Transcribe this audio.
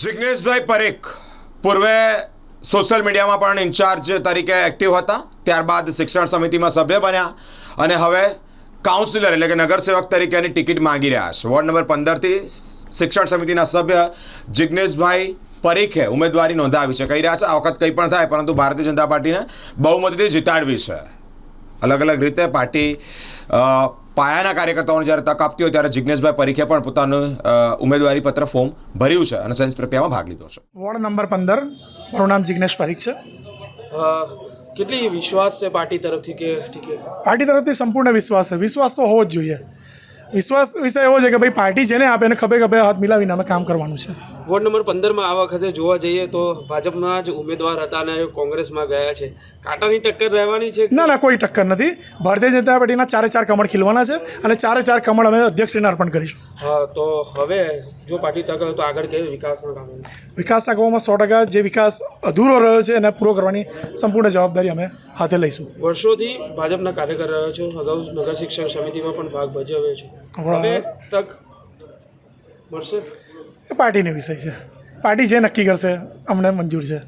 જિગ્નેશભાઈ પરીખ પૂર્વે સોશિયલ મીડિયામાં પણ ઇન્ચાર્જ તરીકે એક્ટિવ હતા, ત્યારબાદ શિક્ષણ સમિતિમાં સભ્ય બન્યા અને હવે કાઉન્સિલર એટલે કે નગરસેવક તરીકેની ટિકિટ માંગી રહ્યા છે. વોર્ડ નંબર 15થી શિક્ષણ સમિતિના સભ્ય જિગ્નેશભાઈ પરીખે ઉમેદવારી નોંધાવી છે. કહી રહ્યા છે આ વખત કંઈ પણ થાય પરંતુ ભારતીય જનતા પાર્ટીને બહુમતીથી જીતાડવી છે. અલગ અલગ રીતે પાર્ટી પાયાના કાર્યકર્તાઓને જ્યારે તક આપતી હોય ત્યારે જિગ્નેશભાઈ પરીખે પણ પોતાનું ઉમેદવારી પત્ર ફોર્મ ભર્યું છે અને સેન્સ પ્રક્રિયામાં ભાગ લીધો છે. વોર્ડ નંબર 15, મારું નામ જિગ્નેશ પરીખ છે. કેટલી વિશ્વાસ છે પાર્ટી તરફથી કે ઠીક છે? પાર્ટી તરફથી સંપૂર્ણ વિશ્વાસ છે. વિશ્વાસ તો હોવો જ જોઈએ. વિશ્વાસ વિષય એવો છે કે ભાઈ પાર્ટી જેને આપે એને ખભે ખભે હાથ મિલાવીને અમે કામ કરવાનું છે. વોર્ડ નંબર 15માં આ વખતે જોવા જઈએ તો ભાજપના જ ઉમેદવાર હતા અને કોંગ્રેસમાં ગયા છે. કાંટાની ટક્કર રહેવાની છે? ના, કોઈ ટક્કર નથી. ભારતીય જનતા પાર્ટીના 4 કમળ ખીલવાના છે અને 4 કમળ અમે અધ્યક્ષશ્રીને અર્પણ કરીશું. હા, તો હવે જો પાર્ટી તક તો આગળ કેવી વિકાસના કામો? વિકાસના કામોમાં 100% જે વિકાસ અધૂરો રહ્યો છે એને પૂરો કરવાની સંપૂર્ણ જવાબદારી અમે હાથે લઈશું. વર્ષોથી ભાજપના કાર્યકર રહ્યો છો, અગાઉ નગર શિક્ષણ સમિતિમાં પણ ભાગ ભજવ્યો છે. હવે તક મળશે? એ પાર્ટીનો વિષય છે. પાર્ટી જે નક્કી કરશે અમને મંજૂર છે.